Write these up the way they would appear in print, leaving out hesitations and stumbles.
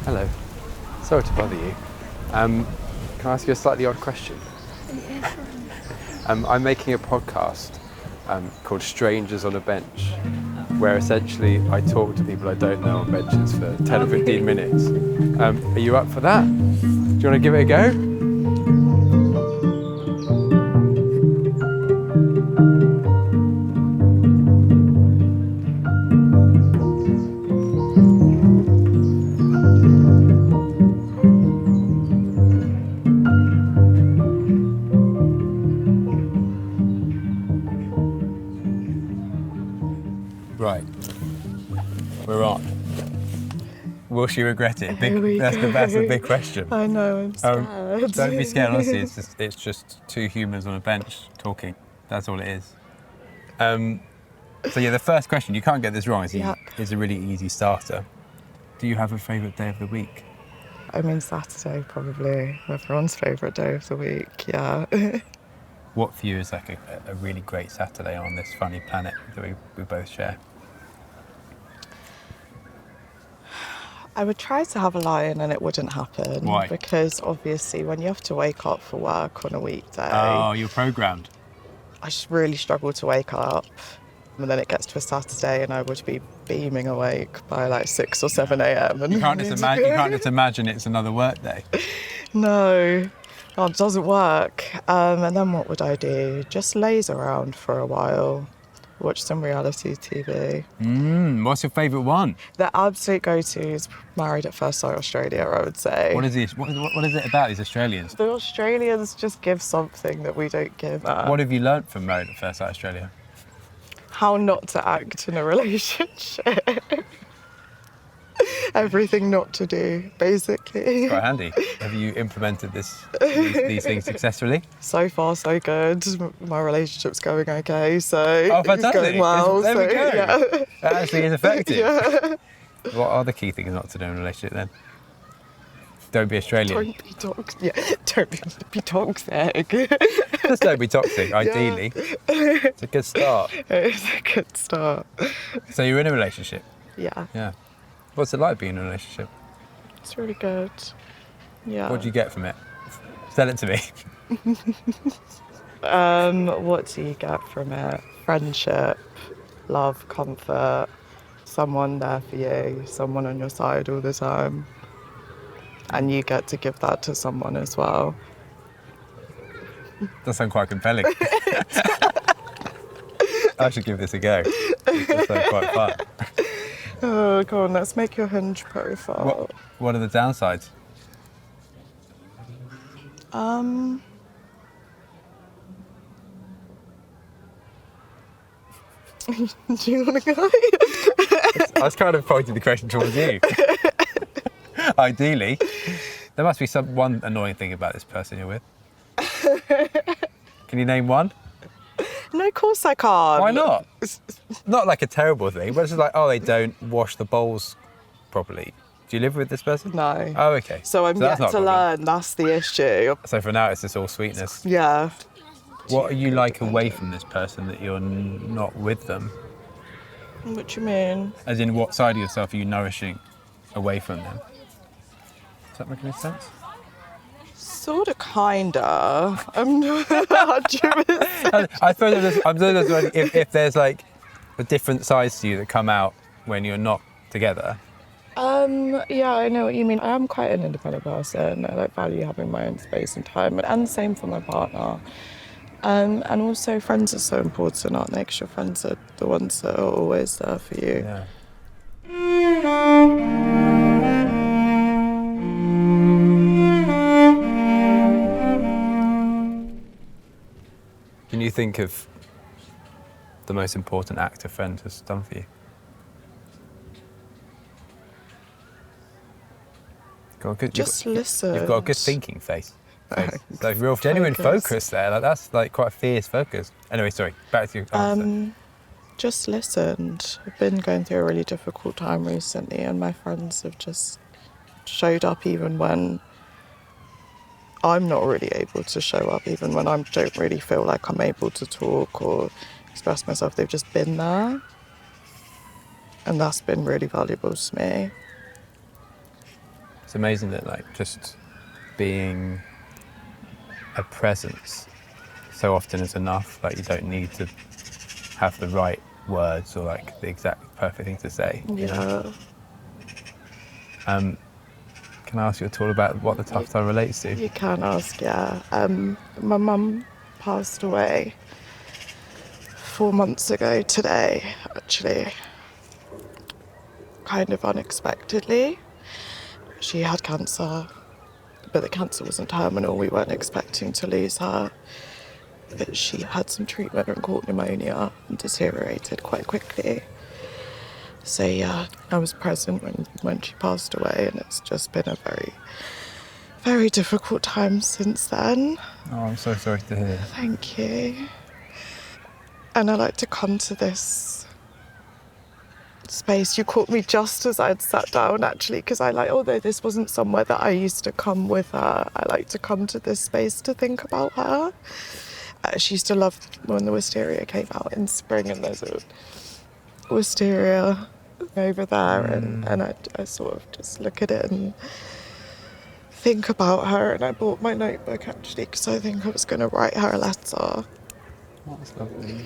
Hello. Sorry to bother you. Can I ask you a slightly odd question? Yeah, sure. I'm making a podcast called Strangers on a Bench, where essentially I talk to people I don't know on benches for 10 or 15 minutes. Are you up for that? Do you want to give it a go? Right. We're on. Will she regret it? That's the big question. I know, I'm scared. Don't be scared, honestly. It's just two humans on a bench talking. That's all it is. So yeah, the first question, you can't get this wrong, is a really easy starter. Do you have a favourite day of the week? I mean, Saturday, probably. Everyone's favourite day of the week, yeah. What for you is like a really great Saturday on this funny planet that we both share? I would try to have a lie-in and it wouldn't happen. Why? Because obviously when you have to wake up for work on a weekday, Oh, you're programmed. I just really struggle to wake up. And then it gets to a Saturday and I would be beaming awake by like 6 or 7 a.m. And You can't just imagine it's another work day. No, it doesn't work. And then what would I do? Just laze around for a while, watch some reality TV. What's your favourite one? The absolute go-to is Married at First Sight Australia, I would say. What is it about these Australians? The Australians just give something that we don't give. What have you learnt from Married at First Sight Australia? How not to act in a relationship. Everything not to do, basically. Quite handy. Have you implemented these things successfully? So far, so good. My relationship's going okay, so fantastic. it's going well. There we go. Yeah. That actually is effective. Yeah. What are the key things not to do in a relationship then? Don't be Australian. Don't be toxic. Yeah, don't be toxic. Just don't be toxic, ideally. It's a good start. It's a good start. So you're in a relationship? Yeah, Yeah. What's it like being in a relationship? it's really good. Yeah. What do you get from it? Tell it to me. What do you get from it? Friendship, love, comfort, someone there for you, someone on your side all the time. And you get to give that to someone as well. Does sound quite compelling. I should give this a go. It does sound quite fun. Oh, go on, let's make your Hinge profile. What are the downsides? Do you want to go? I was kind of pointing the question towards you. Ideally. There must be one annoying thing about this person you're with. Can you name one? No, of course I can't. Why not? Not like a terrible thing, but it's just like, oh, they don't wash the bowls properly. Do you live with this person? No. Oh, okay. So I'm that's yet not a to problem. learn, that's the issue. So for now, it's just all sweetness. Yeah. What are you like away from this person that you're not with them? What do you mean? As in, what side of yourself are you nourishing away from them? Does that make any sense? Sort of, kinda. I'm not 100%. I suppose I'm just wondering if there's like the different sides to you that come out when you're not together. Yeah, I know what you mean. I am quite an independent person. I value having my own space and time, and the same for my partner. And also, friends are so important, aren't they? Because your friends are the ones that are always there for you. Yeah. Can you think of the most important act a friend has done for you? Just listen. You've got a good thinking face. Thanks. Like real genuine Focus. focus there. Like that's like quite a fierce focus. Anyway, sorry. Back to your answer. Just listened. I've been going through a really difficult time recently, and my friends have just showed up even when I'm not really able to show up, even when I don't really feel like I'm able to talk or express myself. They've just been there, and that's been really valuable to me. It's amazing that like just being a presence so often is enough. Like you don't need to have the right words or like the exact perfect thing to say. You know? Can I ask you at all about what the tough time relates to? You can ask, yeah. My mum passed away 4 months ago today, actually. Kind of unexpectedly. She had cancer, but the cancer wasn't terminal. We weren't expecting to lose her. But she had some treatment and caught pneumonia and deteriorated quite quickly. So yeah, I was present when she passed away, and it's just been a very, very difficult time since then. Oh, I'm so sorry to hear. Thank you. And I like to come to this space. You caught me just as I'd sat down, actually, because although this wasn't somewhere that I used to come with her, I like to come to this space to think about her. She used to love when the wisteria came out in spring, and there's a wisteria over there, and I sort of just look at it and think about her, and I bought my notebook, actually, because I think I was going to write her a letter. That's lovely.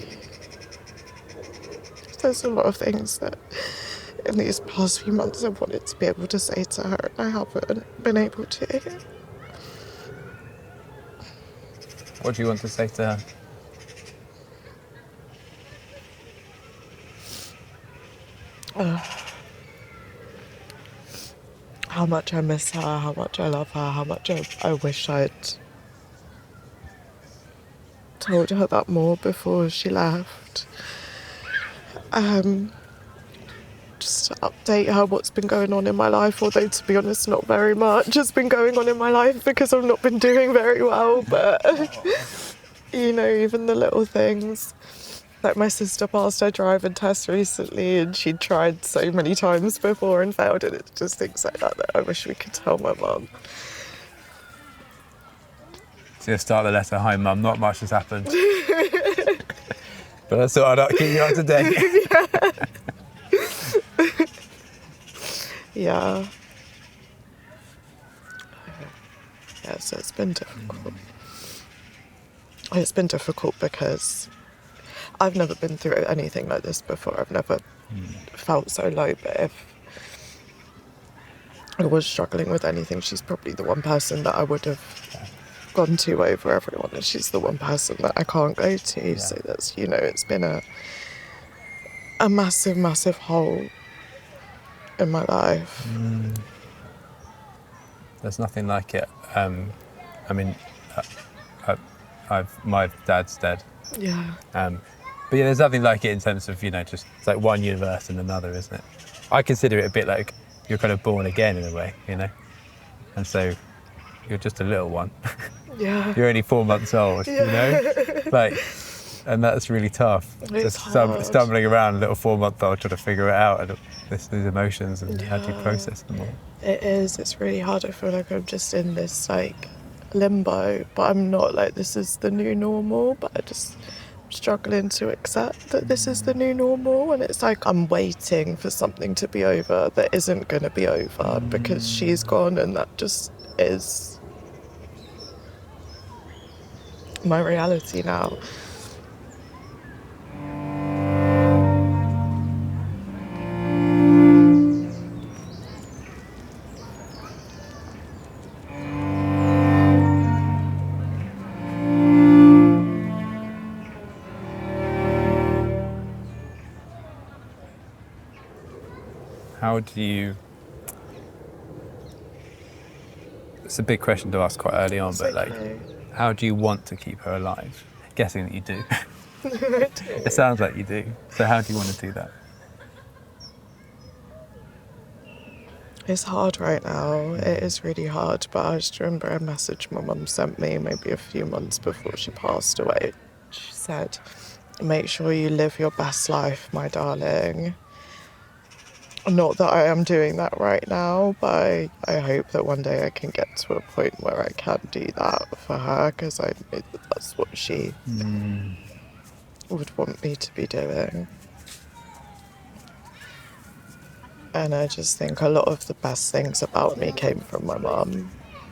There's a lot of things that in these past few months I've wanted to be able to say to her, and I haven't been able to. What do you want to say to her? How much I miss her, how much I love her, how much I wish I'd told her that more before she left. Just to update her what's been going on in my life, although to be honest not very much has been going on in my life because I've not been doing very well, but you know, even the little things. Like my sister passed her driving test recently, and she'd tried so many times before and failed, and it's just things like that I wish we could tell my mum. So you'll start the letter, "Hi Mum, not much has happened." But I thought I'd keep you up to date. Yeah. Yeah, so it's been difficult. It's been difficult because I've never been through anything like this before. I've never felt so low, but if I was struggling with anything, she's probably the one person that I would have gone to over everyone, and she's the one person that I can't go to. So that's, you know, it's been a massive, massive hole in my life. There's nothing like it. I mean, my dad's dead. Yeah. But yeah, there's nothing like it in terms of, you know, just it's like one universe and another, isn't it? I consider it a bit like you're kind of born again in a way, you know? And so you're just a little one. Yeah. You're only 4 months old, you know? Like, and that's really tough. It's Just hard. stumbling around, a little 4-month-old trying to figure it out, and these emotions, and how do you process them all? It is. It's really hard. I feel like I'm just in this like limbo, but I'm not. Like, this is the new normal, but I just struggling to accept that this is the new normal, and it's like I'm waiting for something to be over that isn't going to be over because she's gone, and that just is my reality now. How do you... It's a big question to ask quite early on, but like, how do you want to keep her alive? Guessing that you do. It sounds like you do. So how do you want to do that? It's hard right now. It is really hard, but I just remember a message my mum sent me maybe a few months before she passed away. She said, "Make sure you live your best life, my darling." Not that I am doing that right now, but I hope that one day I can get to a point where I can do that for her, because I know that that's what she would want me to be doing. And I just think a lot of the best things about me came from my mum.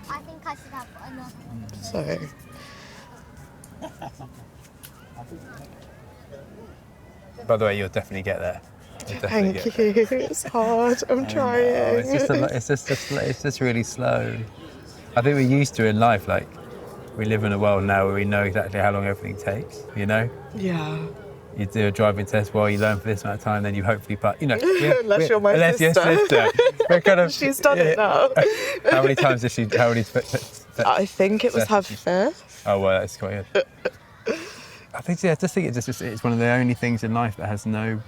I think I should have another one. So, By the way, you'll definitely get there. You'll definitely thank get you. there. It's hard. I'm trying. It's just really slow. I think we're used to in life, like, we live in a world now where we know exactly how long everything takes, you know? Yeah. You do a driving test, well, you learn for this amount of time, then you hopefully pass, you know. Unless you're my unless sister. Your sister. We're kind of, She's done it now. How many times did she, how many I think it was her tests? fifth. Oh, well, that's quite good. I think, yeah, I just think it's one of the only things in life that has no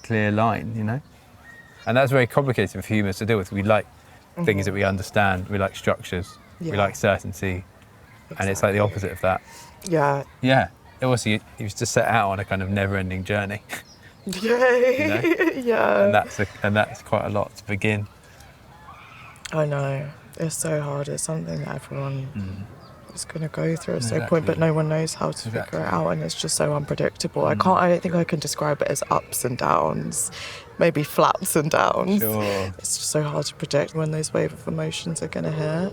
clear line, you know? And that's very complicated for humans to deal with. We like things that we understand, we like structures, we Yeah. like certainty, and it's like the opposite of that. Yeah. Yeah. Also, you just set out on a kind of never-ending journey, Yeah. Yeah. and that's quite a lot to begin. I know. It's so hard. It's something that everyone is going to go through at some point, but Exactly. no one knows how to Exactly. figure it out, and it's just so unpredictable. I don't think I can describe it as ups and downs, maybe flats and downs. Sure. It's just so hard to predict when those wave of emotions are going to hit.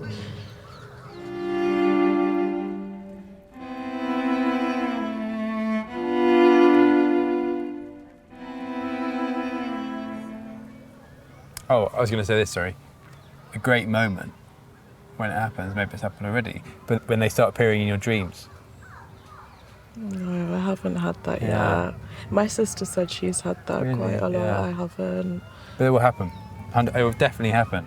Oh, I was going to say this. Sorry. A great moment when it happens. Maybe it's happened already, but when they start appearing in your dreams. No, I haven't had that Yeah. yet. My sister said she's had that Really? quite a lot. Yeah. I haven't. But it will happen. It will definitely happen.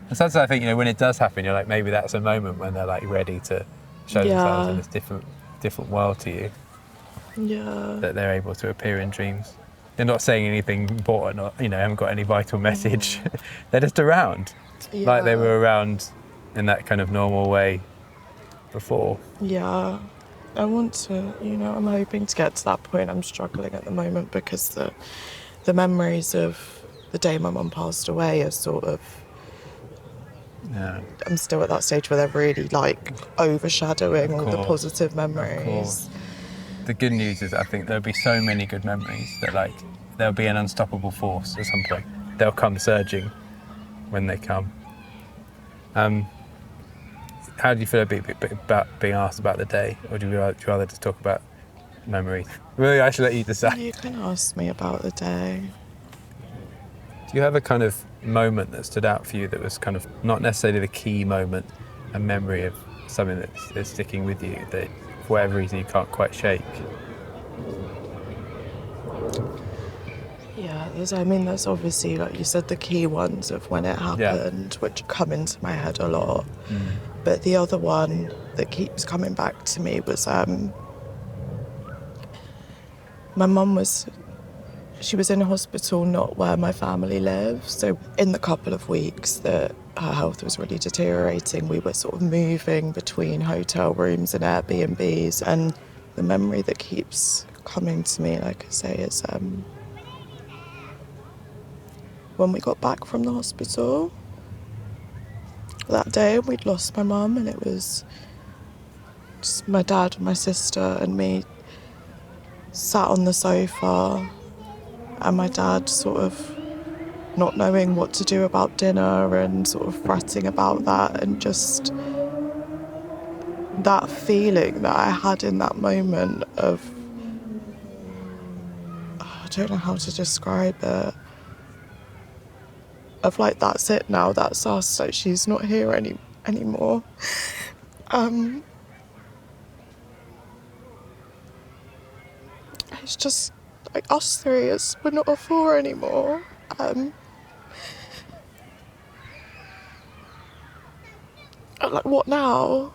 And sometimes I think, when it does happen, you're like, maybe that's a moment when they're like ready to show themselves in Yeah. this different world to you, Yeah. that they're able to appear in dreams. They're not saying anything important or, haven't got any vital message. They're just around. Like they Yeah. were around in that kind of normal way before. Yeah, I want to, I'm hoping to get to that point. I'm struggling at the moment because the memories of the day my mum passed away are sort of, Yeah. I'm still at that stage where they're really like overshadowing all the course. positive Of memories. course. The good news is I think there'll be so many good memories that like there'll be an unstoppable force at some point. They'll come surging when they come. How do you feel about being asked about the day, or do you rather just talk about memories? Really, I should let you decide. You can ask me about the day. Do you have a kind of moment that stood out for you that was kind of not necessarily the key moment, a memory of something that's sticking with you that for whatever reason you can't quite shake? Yeah, there's obviously, like you said, the key ones of when it happened, which come into my head a lot. But the other one that keeps coming back to me was my mum was in hospital, not where my family lives. So in the couple of weeks that her health was really deteriorating, we were sort of moving between hotel rooms and Airbnbs. And the memory that keeps coming to me, like I say, is when we got back from the hospital. That day we'd lost my mum, and it was just my dad, my sister and me sat on the sofa, and my dad sort of not knowing what to do about dinner and sort of fretting about that, and just that feeling that I had in that moment of, I don't know how to describe it, of like, that's it now, that's us, like she's not here anymore. It's just like us three, we're not a four anymore. Like, what now?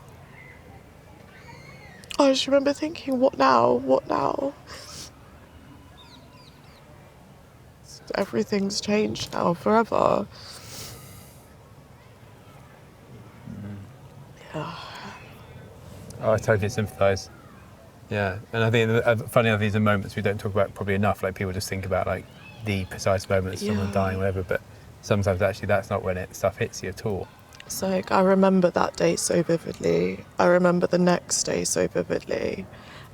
I just remember thinking, what now? What now? Everything's changed now forever. Yeah. Oh, I totally sympathise. Yeah, and I think funny enough, these are moments we don't talk about probably enough. Like people just think about like the precise moment of someone Yeah. dying, whatever. But sometimes actually that's not when stuff hits you at all. It's like, I remember that day so vividly. I remember the next day so vividly.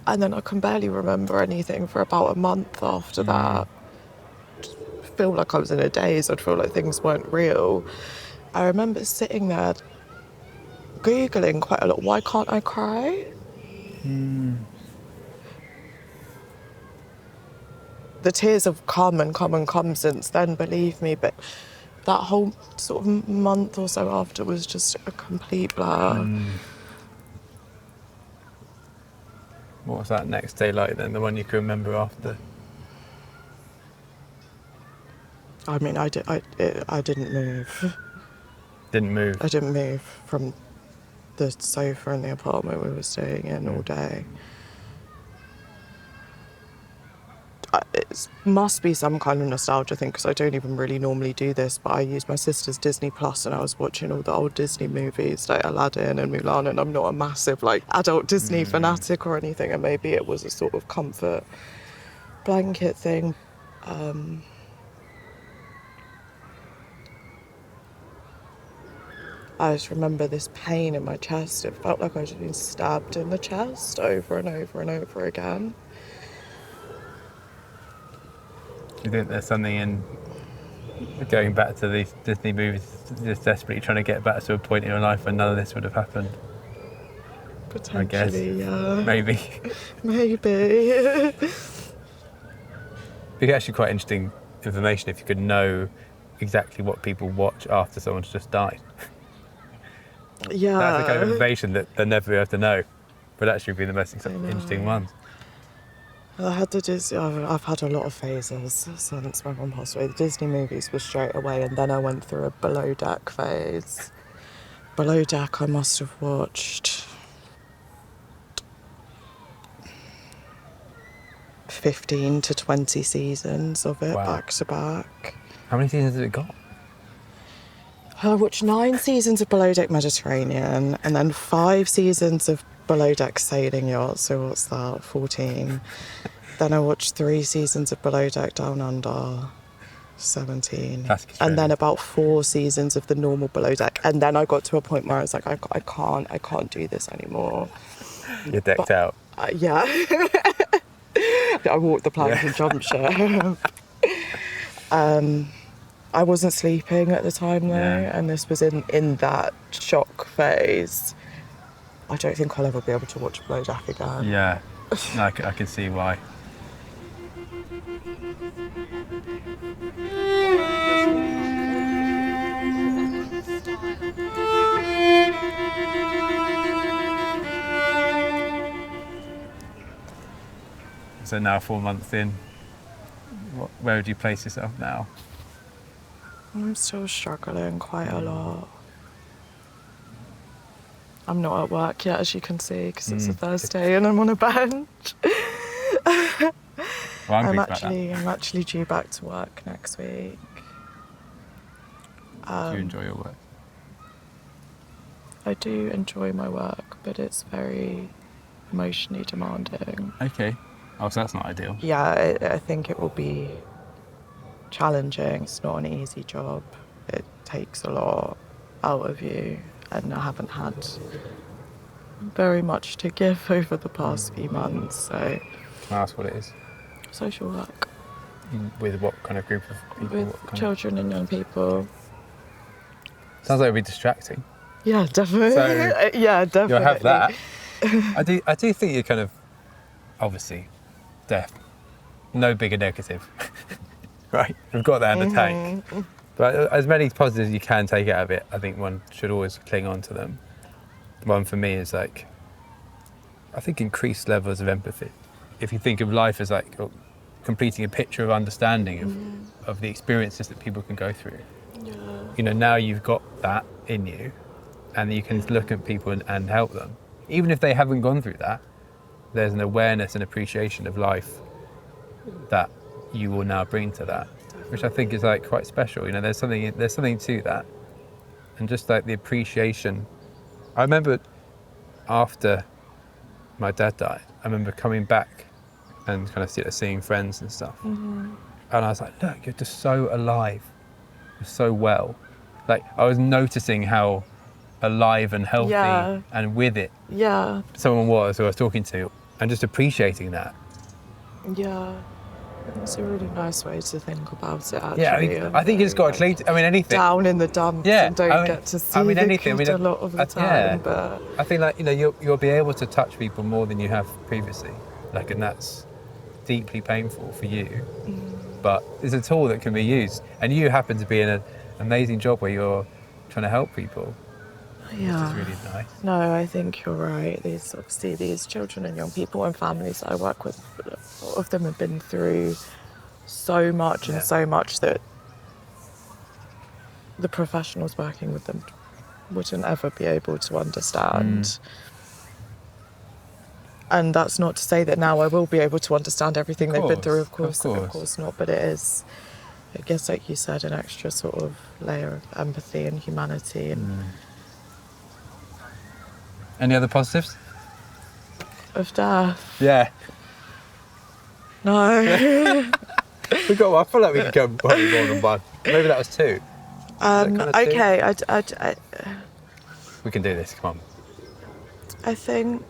And then I can barely remember anything for about a month after that. feel like I was in a daze. I'd feel like things weren't real. I remember sitting there Googling quite a lot, why can't I cry? The tears have come and come and come since then, believe me, but that whole sort of month or so after was just a complete blur. What was that next day like then, the one you can remember after? I mean, I didn't move. Didn't move. I didn't move from the sofa in the apartment we were staying in all day. It must be some kind of nostalgia thing, because I don't even really normally do this, but I used my sister's Disney Plus and I was watching all the old Disney movies like Aladdin and Mulan, and I'm not a massive like adult Disney fanatic or anything, and maybe it was a sort of comfort blanket thing. I just remember this pain in my chest. It felt like I was being stabbed in the chest over and over and over again. Do you think there's something in going back to these Disney movies, just desperately trying to get back to a point in your life when none of this would have happened? Potentially, yeah. Maybe. Maybe. It'd be actually quite interesting information if you could know exactly what people watch after someone's just died. Yeah. That's the kind of information that they'll never be able to know, but actually be the most interesting ones. I had I've had a lot of phases since my mum passed away. The Disney movies were straight away, and then I went through a Below Deck phase. Below Deck I must have watched 15 to 20 seasons of it, back to back. How many seasons has it got? I watched 9 seasons of Below Deck Mediterranean, and then 5 seasons of Below Deck Sailing Yacht, so what's that, 14. Then I watched 3 seasons of Below Deck Down Under, 17. And then about 4 seasons of the normal Below Deck. And then I got to a point where I was like, I can't do this anymore. You're decked out. Yeah. I walked the plank and jumped ship. I wasn't sleeping at the time though, and this was in that shock phase. I don't think I'll ever be able to watch Below Deck again. Yeah, no, I can see why. So now 4 months in, where would you place yourself now? I'm still struggling quite a lot. I'm not at work yet, as you can see, because it's a Thursday and I'm on a bench. Well, I'm actually due back to work next week. Do you enjoy your work? I do enjoy my work, but it's very emotionally demanding. Okay. Oh, so that's not ideal. Yeah, I think it will be challenging. It's not an easy job. It takes a lot out of you, and I haven't had very much to give over the past few months, so... Can I ask what it is? Social work. With what kind of group of people? With children and young people. Sounds like it would be distracting. Yeah, definitely. So yeah, definitely. You'll have that. I do think you're kind of, obviously, deaf. No bigger negative. Right? We've got that in the tank. But as many positives as you can take out of it, I think one should always cling on to them. One for me is like, I think increased levels of empathy. If you think of life as like completing a picture of understanding of the experiences that people can go through. Yeah. You know, now you've got that in you, and you can look at people and help them. Even if they haven't gone through that, there's an awareness and appreciation of life that you will now bring to that, which I think is like quite special. You know, there's something to that, and just like the appreciation. I remember after my dad died, I remember coming back and kind of seeing friends and stuff, and I was like, look, you're just so alive, you're so well. Like I was noticing how alive and healthy and with it someone was who I was talking to, and just appreciating that. Yeah. It's a really nice way to think about it, actually. Yeah, I think it's got to clean. I mean, anything. Down in the dumps Yeah, and don't get to see the anything. kid a lot of the time. Yeah. But I think like you'll be able to touch people more than you have previously, like, and that's deeply painful for you. But it's a tool that can be used, and you happen to be in an amazing job where you're trying to help people, yeah. which is really nice. No, I think you're right. These children and young people and families that I work with, a lot of them have been through so much Yeah. and so much that the professionals working with them wouldn't ever be able to understand. And that's not to say that now I will be able to understand everything they've been through, of course not. But it is, I guess, like you said, an extra sort of layer of empathy and humanity. And Any other positives? of death. Yeah. No. We got one. I feel like we could go probably more than one. Maybe that was two. kind of thing? Okay, We can do this. Come on. I think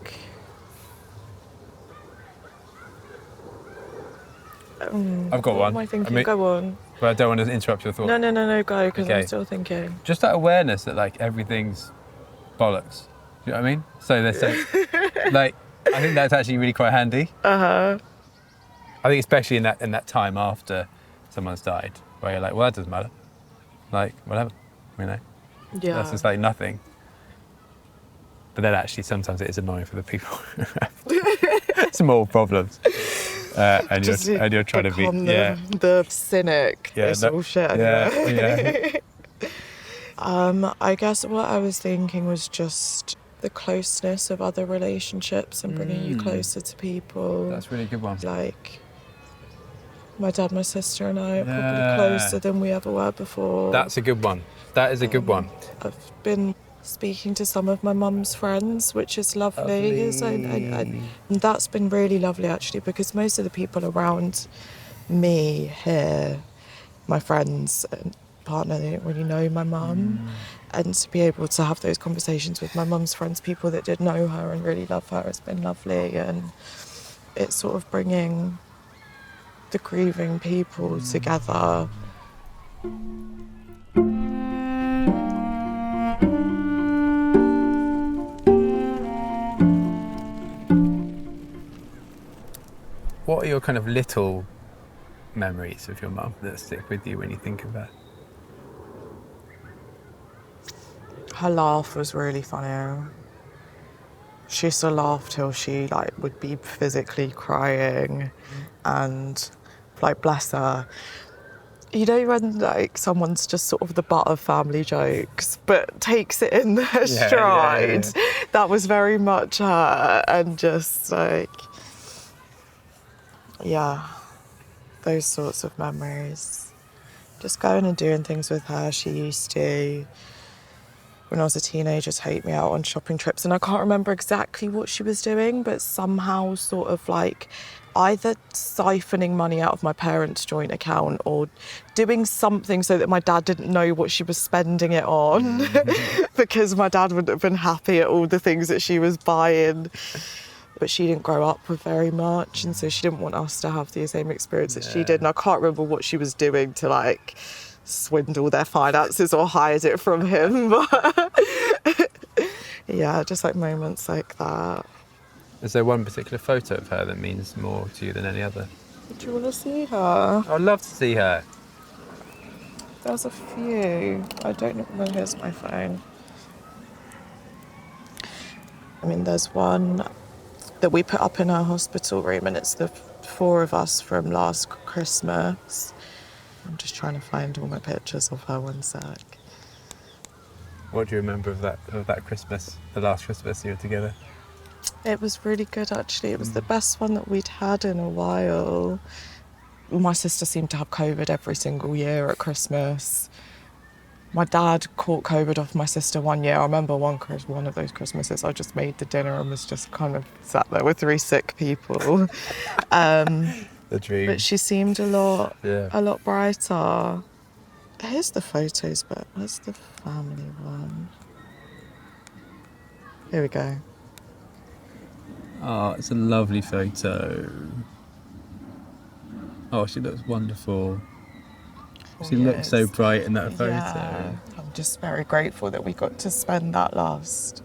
I've got what one. am I thinking? I mean, Go on. but I don't want to interrupt your thought. No, go, because Okay. I'm still thinking. Just that awareness that like everything's bollocks. Do you know what I mean? So they're saying, like, I think that's actually really quite handy. Uh-huh. I think especially in that time after someone's died, where you're like, well, that doesn't matter. Like, whatever, you know. Yeah. That's just like nothing. But then actually sometimes it is annoying for the people who have small problems. And you're trying to be the cynic. Yeah, It's no- all shit. yeah. I guess what I was thinking was just the closeness of other relationships and bringing you closer to people. That's a really good one. Like my dad, my sister, and I are Yeah. probably closer than we ever were before. That's a good one. That is a good one. I've been speaking to some of my mum's friends, which is lovely. So, and that's been really lovely, actually, because most of the people around me here, my friends and partner, they don't really know my mum. And to be able to have those conversations with my mum's friends, people that did know her and really love her, has been lovely. And it's sort of bringing the grieving people together. What are your kind of little memories of your mum that stick with you when you think of her? Her laugh was really funny. She used to laugh till she would be physically crying, and bless her. You know when someone's just sort of the butt of family jokes, but takes it in their stride. Yeah. That was very much her, and just those sorts of memories. Just going and doing things with her. She used to, when I was a teenager, take me out on shopping trips, and I can't remember exactly what she was doing, but somehow sort of either siphoning money out of my parents' joint account or doing something so that my dad didn't know what she was spending it on because my dad wouldn't have been happy at all the things that she was buying. But she didn't grow up with very much, and so she didn't want us to have the same experience that she did. And I can't remember what she was doing to swindle their finances or hide it from him. But yeah, just moments like that. Is there one particular photo of her that means more to you than any other? Do you want to see her? I'd love to see her. There's a few. I don't know. Well, here's my phone. I mean, there's one that we put up in our hospital room, and it's the four of us from last Christmas. I'm just trying to find all my pictures of her, one sec. What do you remember of that Christmas, the last Christmas you were together? It was really good, actually. It was the best one that we'd had in a while. My sister seemed to have COVID every single year at Christmas. My dad caught COVID off my sister one year. I remember one of those Christmases, I just made the dinner and was just kind of sat there with 3 sick people. The dream. But she seemed a lot brighter. Here's the photos, but where's the family one? Here we go. Oh, it's a lovely photo. Oh, she looks wonderful. She Yeah, looks so it's- bright in that photo. Yeah, I'm just very grateful that we got to spend that last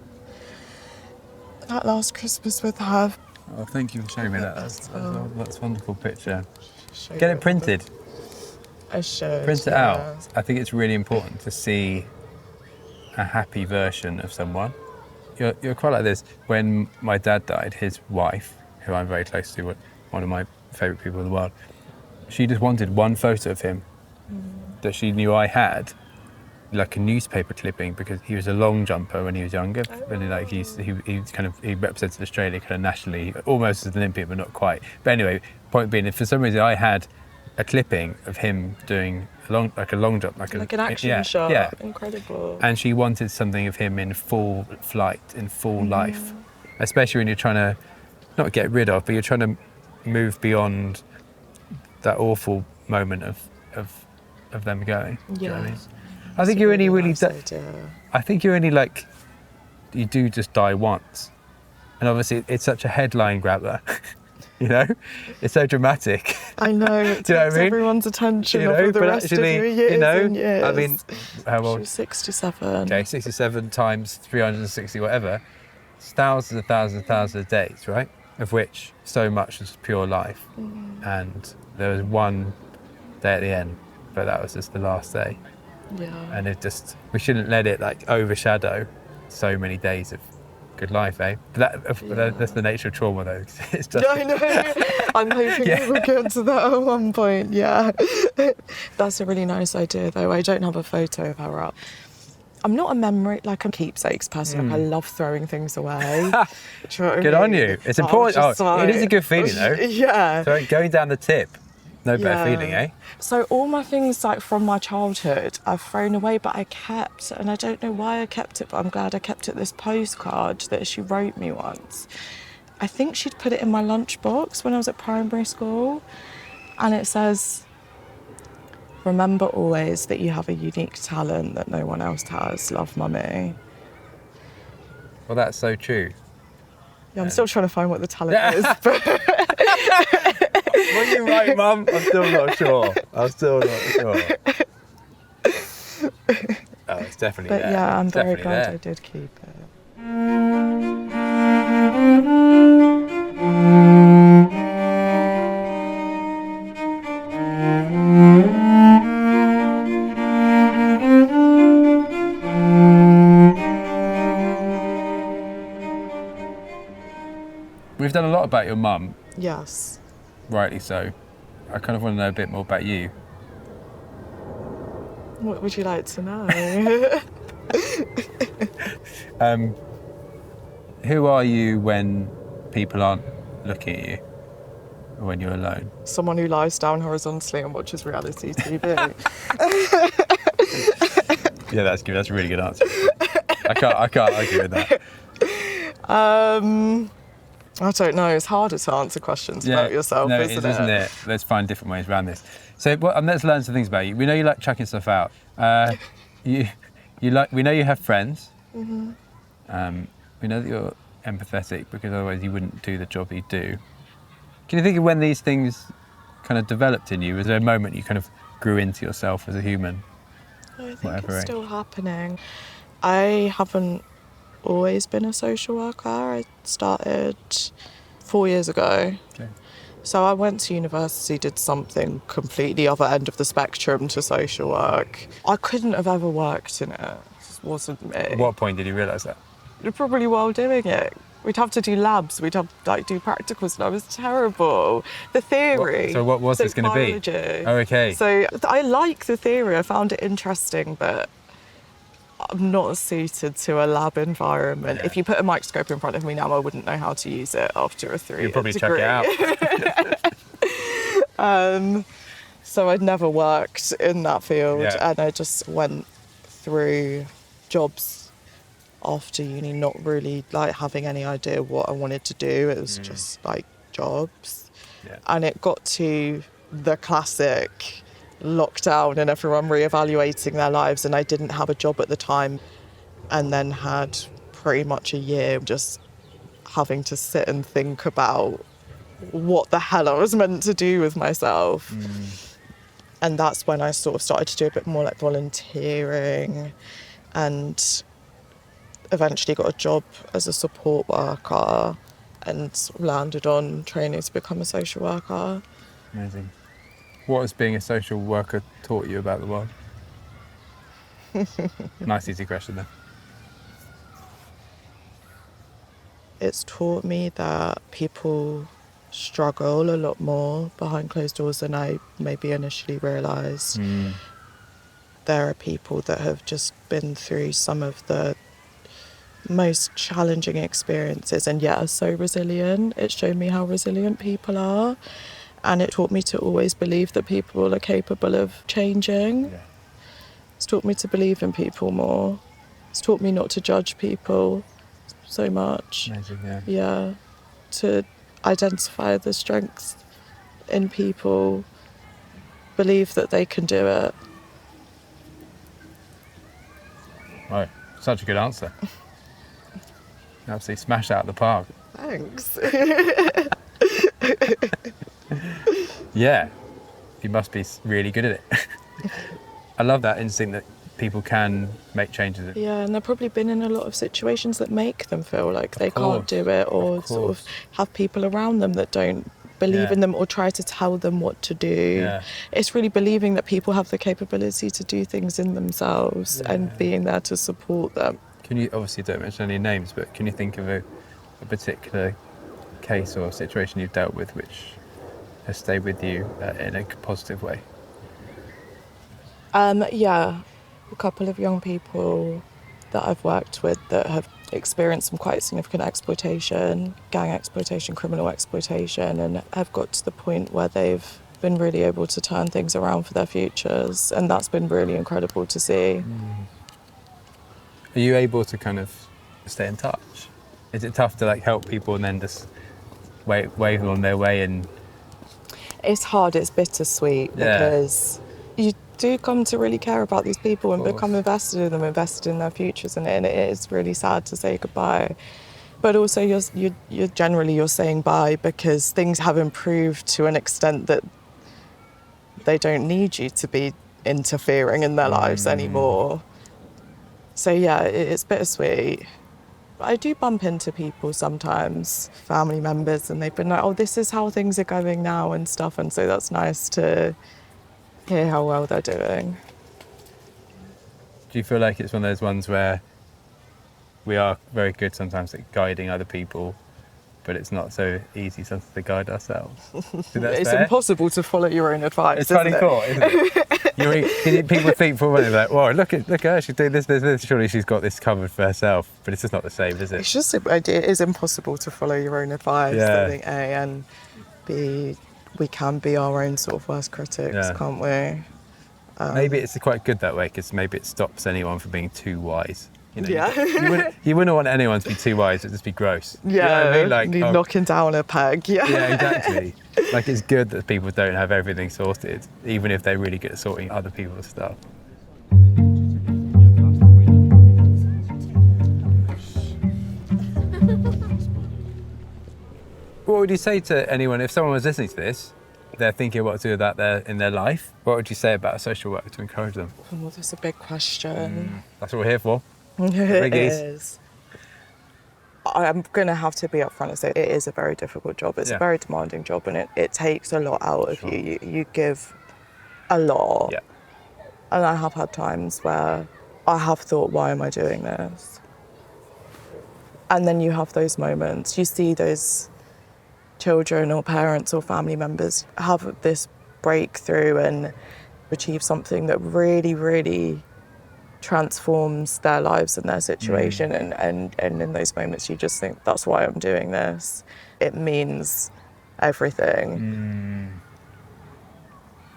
Christmas with her. Oh, thank you for showing me that. That's That's a wonderful picture. Show Get you it printed. I should. Print it yeah. out. I think it's really important to see a happy version of someone. You're quite like this. When my dad died, his wife, who I'm very close to, one of my favourite people in the world, she just wanted one photo of him that she knew I had, like a newspaper clipping, because he was a long jumper when he was younger. Really, like he represented Australia kind of nationally, almost as an Olympian, but not quite. But anyway, point being, if for some reason I had a clipping of him doing a long jump, like an action shot. yeah, Incredible. and she wanted something of him in full flight, in full life, especially when you're trying to not get rid of, but you're trying to move beyond that awful moment of them going. Do you know what I mean? I think you only really I think you only you do just die once, and obviously it's such a headline grabber. You know, it's so dramatic. I know. It Do you know takes what I mean? everyone's attention You know, over the but rest of actually, your years you know, and years. I mean, how She old? was 67. Okay, 67 times 360, whatever. It's thousands and thousands and thousands of days, right? Of which so much was pure life. And there was one day at the end, but that was just the last day. Yeah. And we shouldn't let it overshadow so many days of good life, eh? But that's the nature of trauma, though. It's just, I know. I'm hoping Yeah. we'll get to that at one point. Yeah. That's a really nice idea, though. I don't have a photo of her up. I'm not a keepsakes person. I love throwing things away. Do you know what I Good mean? on you. It's I'm important. just It is a good feeling, though. Yeah. So going down the tip, no better Yeah. feeling, eh? So all my things from my childhood I've thrown away, but I kept, and I don't know why I kept it, but I'm glad I kept it, this postcard that she wrote me once. I think she'd put it in my lunchbox when I was at primary school, and it says, "Remember always that you have a unique talent that no one else has. Love, Mummy." Well, that's so true. Yeah, I'm still trying to find what the talent is, but What are you right, Mum? I'm still not sure. Oh, it's definitely but there. yeah, I'm It's very definitely glad there. I did keep it. We've done a lot about your mum, Yes. rightly so. I kind of want to know a bit more about you. What would you like to know? Who are you when people aren't looking at you, or when you're alone? Someone who lies down horizontally and watches reality TV. Yeah, that's good. That's a really good answer. I can't argue with that. I don't know. It's harder to answer questions about yourself, no, isn't isn't it? Let's find different ways around this. So let's learn some things about you. We know you like chucking stuff out. We know you have friends. Mm-hmm. We know that you're empathetic, because otherwise you wouldn't do the job you do. Can you think of when these things kind of developed in you? Was there a moment you kind of grew into yourself as a human? I think Whatever, it's eh? still happening. I haven't always been a social worker. I started 4 years ago. Okay. So I went to university, did something completely other end of the spectrum to social work. I couldn't have ever worked in it. It just wasn't me. At what point did you realise that? Probably while doing it. We'd have to do labs, we'd have do practicals, and I was terrible. The theory. So what was this going to be? biology. Oh, okay. So I like the theory, I found it interesting, but I'm not suited to a lab environment. Yeah. If you put a microscope in front of me now, I wouldn't know how to use it after a 3-year You'd probably degree. chuck it out. So I'd never worked in that field, Yeah. and I just went through jobs after uni, not really having any idea what I wanted to do. It was just jobs. Yeah. And it got to the classic lockdown and everyone reevaluating their lives, and I didn't have a job at the time, and then had pretty much a year just having to sit and think about what the hell I was meant to do with myself. And that's when I sort of started to do a bit more like volunteering, and eventually got a job as a support worker and sort of landed on training to become a social worker. Amazing. What has being a social worker taught you about the world? Nice easy question then. It's taught me that people struggle a lot more behind closed doors than I maybe initially realised. There are people that have just been through some of the most challenging experiences and yet are so resilient. It showed me how resilient people are, and it taught me to always believe that people are capable of changing. Yeah. It's taught me to believe in people more. It's taught me not to judge people so much. Amazing, yeah. Yeah, to identify the strengths in people, believe that they can do it. Right, such a good answer. Absolutely smashed out of the park. Thanks. Yeah, you must be really good at it. I love that instinct that people can make changes. Yeah, and they've probably been in a lot of situations that make them feel like they can't course, do it, or of sort of course. have people around them that don't believe Yeah. in them or try to tell them what to do. Yeah. It's really believing that people have the capability to do things in themselves and being there to support them. Can you, obviously don't mention any names, but can you think of a particular case or situation you've dealt with which has stayed with you in a positive way? Yeah, a couple of young people that I've worked with that have experienced some quite significant exploitation, gang exploitation, criminal exploitation, and have got to the point where they've been really able to turn things around for their futures, and that's been really incredible to see. Are you able to kind of stay in touch? Is it tough to like help people and then just wave them on their way? And It's hard, it's bittersweet, Yeah. because you do come to really care about these people and course. become invested in them, invested in their futures, and it is really sad to say goodbye. But also you're generally saying bye because things have improved to an extent that they don't need you to be interfering in their lives anymore. So yeah, it's bittersweet. I do bump into people sometimes, family members, and they've been like, oh, this is how things are going now and stuff. And so that's nice to hear how well they're doing. do you feel like it's one of those ones where we are very good sometimes at guiding other people, but it's not so easy sometimes to guide ourselves? Think that's It's fair? impossible to follow your own advice, It's isn't funny it? thought, isn't it? People think for a minute like, "Whoa, look at her! She's doing this. Surely she's got this covered for herself." But it's just not the same, is it? It's just it is impossible to follow your own advice. Yeah. I think A, and B, we can be our own sort of worst critics, Yeah. can't we? Maybe it's quite good that way because maybe it stops anyone from being too wise. You know, Yeah. you wouldn't want anyone to be too wise; it'd just be gross. Yeah, You know what I mean? Like, oh, knocking down a peg. Yeah. yeah, exactly. Like it's good that people don't have everything sorted, even if they're really good at sorting other people's stuff. What would you say to anyone if someone was listening to this? They're thinking what to do about in their life. What would you say about a social worker to encourage them? Oh, that's a big question. That's what we're here for. It Biggies. is. I'm going to have to be upfront and say it is a very difficult job. It's Yeah. a very demanding job, and it takes a lot out of Sure. you. You give a lot. Yeah. And I have had times where I have thought, why am I doing this? And then you have those moments. You see those children or parents or family members have this breakthrough and achieve something that really, really transforms their lives and their situation. And in those moments, you just think, that's why I'm doing this. It means everything.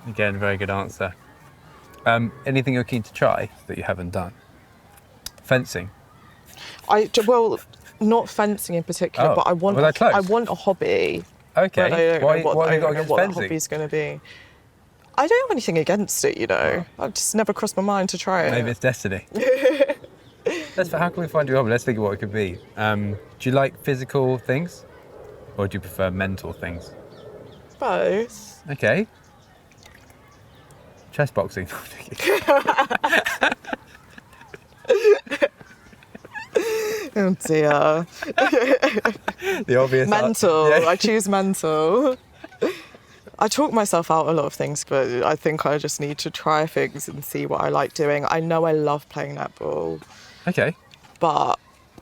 Again, very good answer. Anything you're keen to try that you haven't done? Fencing. Well, not fencing in particular, Oh, but I want was I close? I want a hobby. Okay. But I don't Why know what, have I you got don't know against what that fencing? hobby's going to be. I don't have anything against it, you know. I've just never crossed my mind to try it. Maybe it's destiny. How can we find your hobby? Let's think of what it could be. Do you like physical things? Or do you prefer mental things? Both. Okay. Chess boxing. Oh dear. The obvious Mental. Yeah. I choose mental. I talk myself out a lot of things, but I think I just need to try things and see what I like doing. I know I love playing netball, Okay. but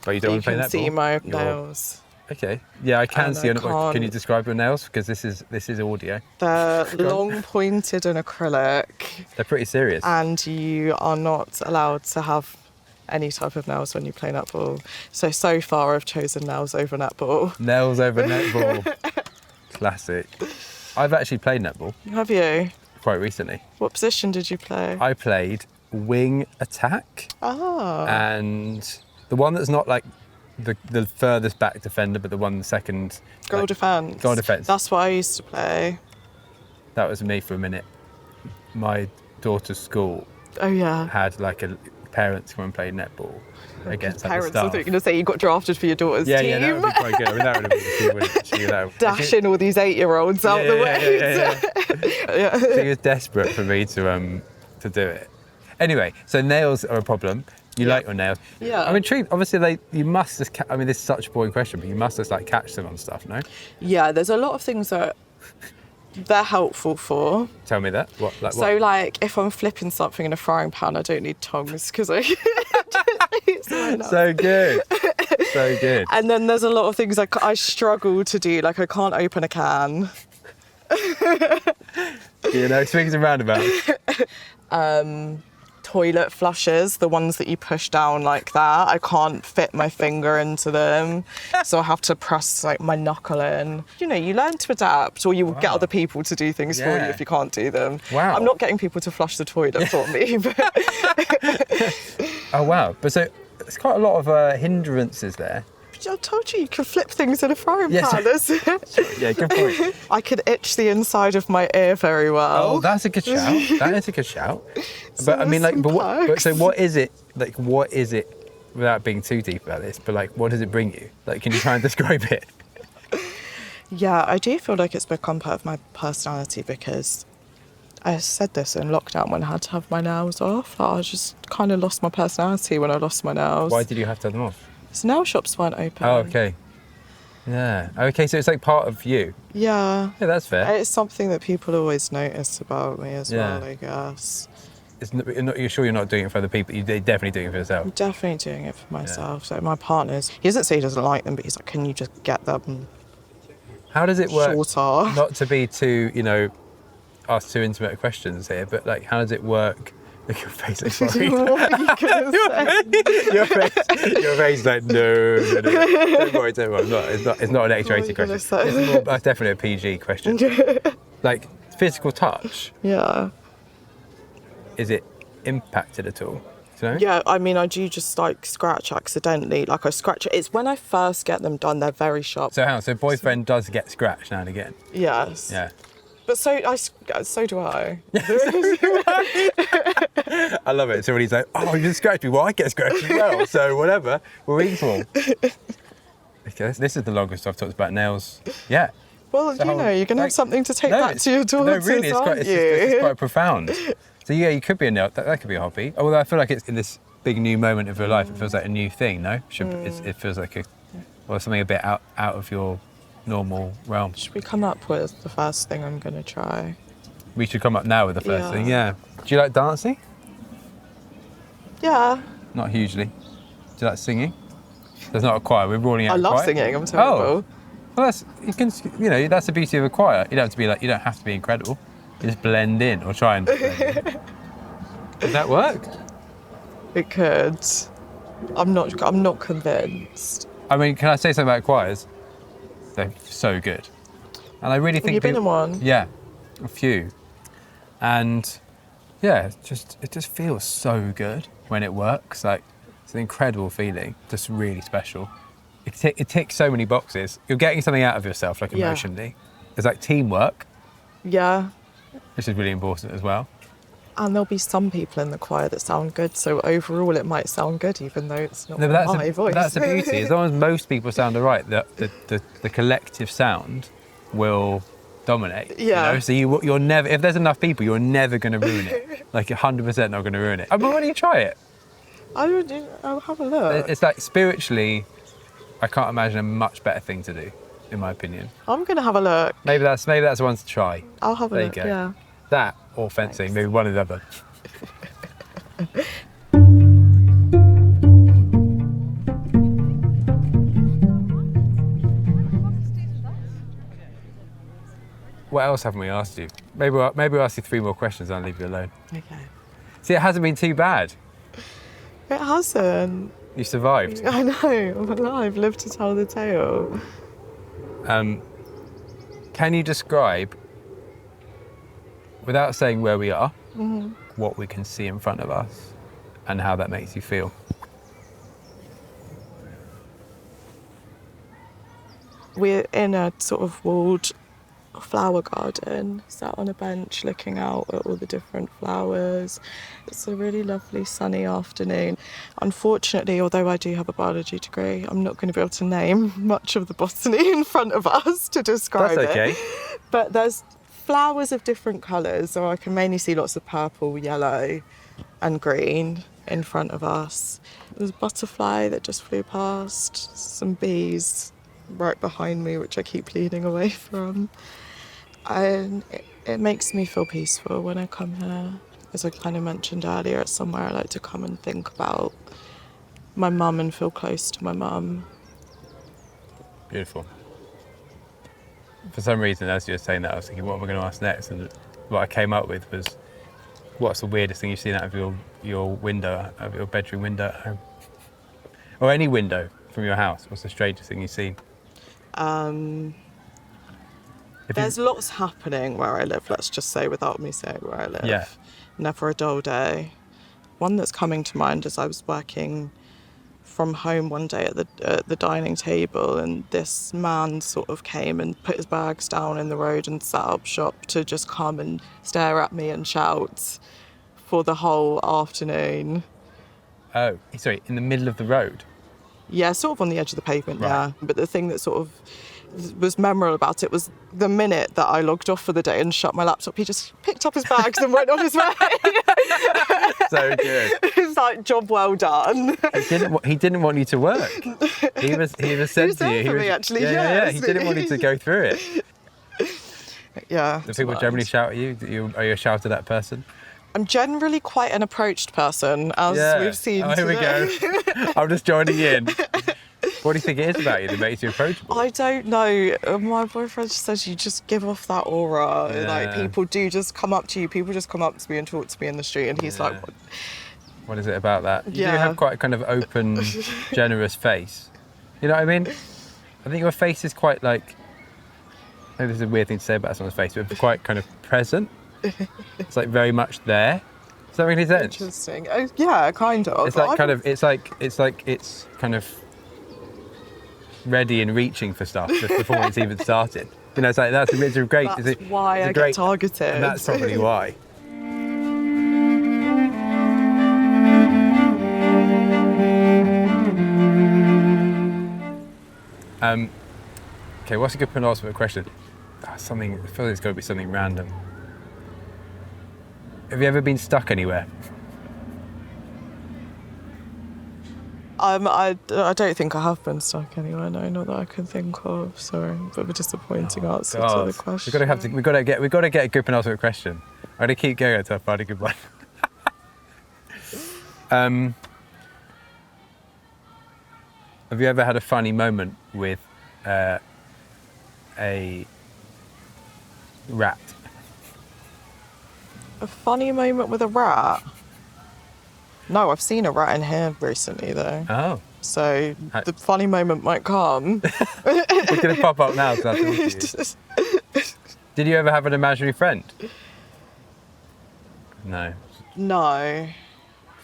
But you don't you want to play can netball? see my You're- nails. Okay. Yeah, I can And see. I Can you can't- describe your nails? Because this is audio. They're long, pointed, and acrylic, They're pretty serious. and you are not allowed to have any type of nails when you play netball. So far I've chosen nails over netball. Nails over netball. Classic. I've actually played netball Have you? quite recently. What position did you play? I played wing attack, and the one that's not like the furthest back defender, but the one second. Goal like, defence. Goal defence. That's what I used to play. That was me for a minute. My daughter's school Oh yeah. had like a parents come and play netball against like, Parents, the I staff. thought you were going to say you got drafted for your daughter's Yeah, team. yeah, that would be quite good. I mean, that would have been she would Dashing all these 8-year-olds out the way. Yeah. She was desperate for me to do it. Anyway, so nails are a problem. You like your nails. Yeah. I'm intrigued. Obviously, you must just. I mean, this is such a boring question, but you must just like catch them on stuff, no? Yeah, there's a lot of things that they're helpful for. Tell me that. What? Like So what? like if I'm flipping something in a frying pan, I don't need tongs because I So good. So good. And then there's a lot of things I struggle to do. Like I can't open a can. You know, swings and roundabouts. Toilet flushes, the ones that you push down like that, I can't fit my finger into them, so I have to press like my knuckle in. You know, you learn to adapt, or you will get other people to do things for you Yeah. if you can't do them. Wow. I'm not getting people to flush the toilet for me, but Oh wow! But so there's quite a lot of hindrances there. I told you can flip things in a frying Yes. pan. Yeah, good point. I can itch the inside of my ear very well. Oh, that's a good shout. That is a good shout. So But I mean, there's like, some but so perks. what is it? Like, what is it? Without being too deep about this, but like, what does it bring you? Like, can you try and describe it? Yeah, I do feel like it's become part of my personality because I said this in lockdown when I had to have my nails off. Like, I just kind of lost my personality when I lost my nails. Why did you have to have them off? So nail shops weren't open. Oh, okay. Yeah. Okay, so it's like part of you. Yeah. Yeah, that's fair. It's something that people always notice about me as Yeah. well, I guess. You're sure you're not doing it for other people? You're definitely doing it for yourself. I'm definitely doing it for myself. So my partner's, he doesn't say he doesn't like them, but he's like, can you just get them How does it work? shorter? Not to be too, ask too intimate questions here, but like, how does it work? Look, your face looks worried. What are you gonna say? your face like no. Don't worry. It's not an X-rated What are you question. gonna say? It's more, that's definitely a PG question. Like physical touch, Yeah. is it impacted at all? Do you know? Yeah, I mean, I do just like scratch accidentally. Like I scratch it. It's when I first get them done, they're very sharp. So how? So boyfriend does get scratched now and again. Yes. Yeah. But so do I. I love it. So when he's like, "Oh, you just scratched me," well, I get scratched as well. So whatever, we're equal. Okay, this is the longest I've talked about nails. Yeah. Well, The you whole- know, you're gonna like, have something to take no, back to your daughters, No, really, aren't you? it's quite profound. So yeah, you could be a nail. That could be a hobby. Although I feel like it's in this big new moment of your life. It feels like a new thing. No, it feels like something a bit out of your normal realm. Should we come up with the first thing I'm gonna try? We should come up now with the first Yeah. thing. Yeah. Do you like dancing? Yeah, Not hugely. Do you like singing? There's not a choir. We're ruling out. I a love choir. singing. I'm terrible. Well, that's the beauty of a choir. You don't have to be like. You don't have to be incredible. You just blend in or try and. Blend in. Does that work? It could. I'm not convinced. I mean, can I say something about choirs? They're so good, and I really think. Have you been people- in one? Yeah, a few, and yeah, it just feels so good when it works. Like it's an incredible feeling, just really special. It ticks so many boxes. You're getting something out of yourself, like Yeah. emotionally. There's like teamwork, Yeah. which is really important as well. And there'll be some people in the choir that sound good, so overall it might sound good even though it's not No, but my voice. that's the beauty. As long as most people sound all right, the collective sound will dominate. Yeah. You know? So you're never, if there's enough people, you're never going to ruin it. Like 100% not going to ruin it. But why don't you try it? I'll have a look. It's like spiritually, I can't imagine a much better thing to do, in my opinion. I'm going to have a look. Maybe that's the one to try. I'll have a There you look, go. yeah. That or fencing, maybe one or the other. What else haven't we asked you? Maybe we'll ask you 3 more questions and I'll leave you alone. Okay. See, it hasn't been too bad. It hasn't. You survived. I know, I'm alive, live to tell the tale. Can you describe, without saying where we are, what we can see in front of us and how that makes you feel? We're in a sort of walled flower garden, sat on a bench looking out at all the different flowers. It's a really lovely sunny afternoon. Unfortunately, although I do have a biology degree, I'm not going to be able to name much of the botany in front of us to describe That's okay. it. But there's flowers of different colours, so I can mainly see lots of purple, yellow and green in front of us. There's a butterfly that just flew past, some bees right behind me, which I keep leaning away from. And it makes me feel peaceful when I come here. As I kind of mentioned earlier, it's somewhere I like to come and think about my mum and feel close to my mum. Beautiful. For some reason, as you were saying that, I was thinking, what am I going to ask next? And what I came up with was, what's the weirdest thing you've seen out of your window, out of your bedroom window at home? Or any window from your house? What's the strangest thing you've seen? There's lots happening where I live, let's just say, without me saying where I live. Yeah. Never a dull day. One that's coming to mind is I was working from home one day at the dining table, and this man sort of came and put his bags down in the road and set up shop to just come and stare at me and shout for the whole afternoon. Oh, sorry, in the middle of the road? Yeah, sort of on the edge of the pavement, Right. yeah. But the thing that sort of was memorable about it was the minute that I logged off for the day and shut my laptop, he just picked up his bags and went on his way. So good. It's like, job well done. He didn't want you to work. He was said He was to there you. for me, actually, Yeah. yes. He didn't want you to go through it. Yeah. Do people generally shout at you? Are you a shouted at person? I'm generally quite an approached person, as we've seen Oh, here we today. go. I'm just joining in. What do you think it is about you that makes you approachable? I don't know. My boyfriend just says you just give off that aura. Yeah. Like, people do just come up to you. People just come up to me and talk to me in the street, and he's like, Yeah. What is it about that? You do Yeah. have quite a kind of open, generous face. You know what I mean? I think your face is quite like, maybe this is a weird thing to say about someone's face, but it's quite kind of present. It's like very much there. Does that make any sense? interesting. Oh, yeah, kind of. It's like it's kind of ready and reaching for stuff just before it's even started. You know, it's like it's a great. That's why I get targeted. And that's probably why. Okay, what's a good penultimate question? Something. I feel like it's got to be something random. Have you ever been stuck anywhere? I don't think I have been stuck anywhere. No, not that I can think of. Sorry, but a disappointing answer to the question. We've got to get a good penultimate question. I'm going to keep going until I find a good one. Have you ever had a funny moment with a rat? A funny moment with a rat? No, I've seen a rat in here recently, though. Oh, So the funny moment might come. it's going to pop up now. So did you ever have an imaginary friend? No, No.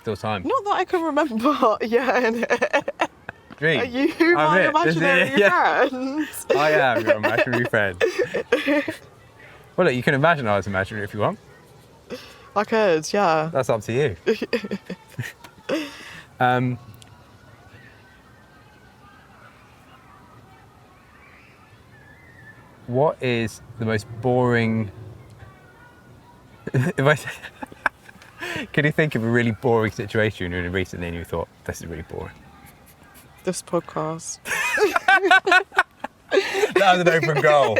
still time. Not that I can remember. Yeah. Dream. Are you I'm my it. imaginary Yeah. friend? I am your imaginary friend. Well, look, you can imagine I was imaginary if you want. I could, yeah. That's up to you. What is the most boring? If I say, can you think of a really boring situation you were in recently and you thought, this is really boring? This podcast. That was an open goal.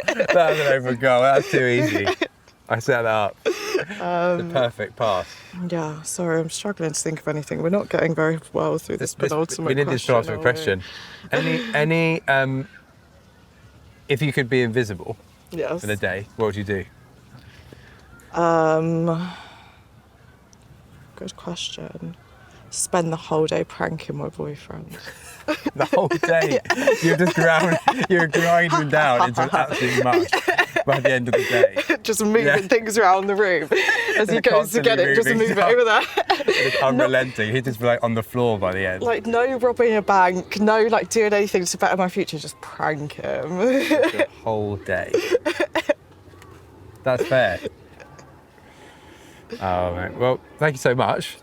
That's too easy. I set that up. The perfect pass. Yeah, sorry, I'm struggling to think of anything. We're not getting very well through this penultimate we need this penultimate question. Any if you could be invisible Yes. for the day, what would you do? Good question. Spend the whole day pranking my boyfriend. The whole day, you're grinding down into an absolute mush by the end of the day. Just moving things around the room as he goes to get it, just Constantly move it moving over there. It's unrelenting. He'd just be like on the floor by the end. Like, no robbing a bank, no like doing anything to better my future, just prank him. The whole day. That's fair. Oh, mate. Well, thank you so much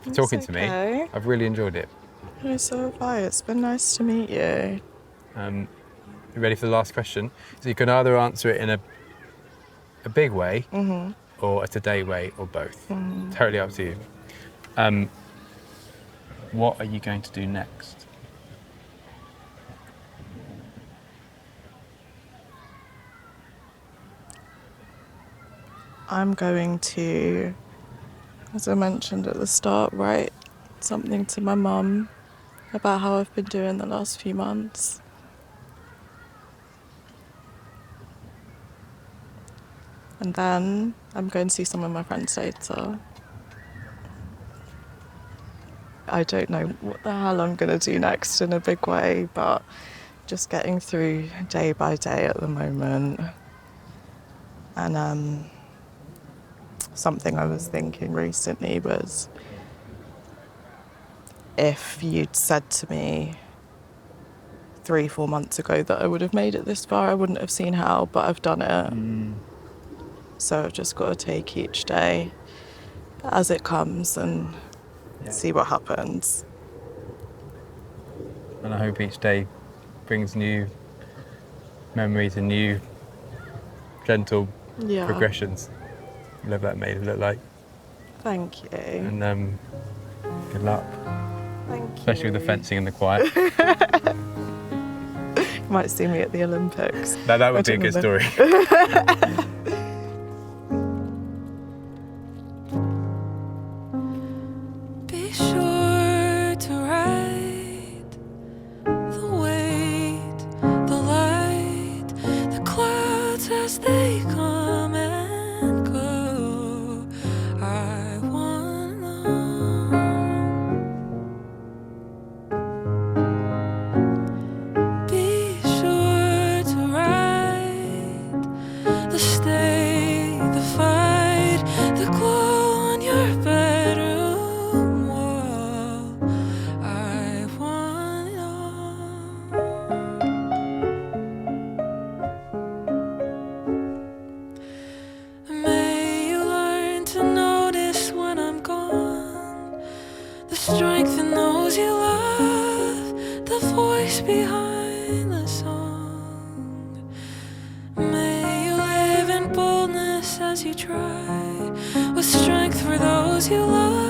for talking to me. Okay. I've really enjoyed it. So have I. It's been nice to meet you. You ready for the last question? So you can either answer it in a big way, or a today way, or both. Totally up to you. What are you going to do next? I'm going to, as I mentioned at the start, write something to my mum about how I've been doing the last few months. And then I'm going to see some of my friends later. I don't know what the hell I'm going to do next in a big way, but just getting through day by day at the moment. And something I was thinking recently was, if you'd said to me 3-4 months ago that I would have made it this far, I wouldn't have seen how, but I've done it. So I've just got to take each day as it comes and see what happens. And I hope each day brings new memories and new gentle progressions. Whatever that made it look like. Thank you. And good luck. Thank you. Especially with the fencing and the quiet. You might see me at the Olympics. That would be a good story. Be sure to ride the weight, the light, the clouds as they come and go. I wanna know. Be sure to ride the stay, the fight, the glow on your bedroom wall. I want it all. May you learn to notice when I'm gone, the strength in those you love, the voice behind the song. May you live in boldness as you try, with strength for those you love.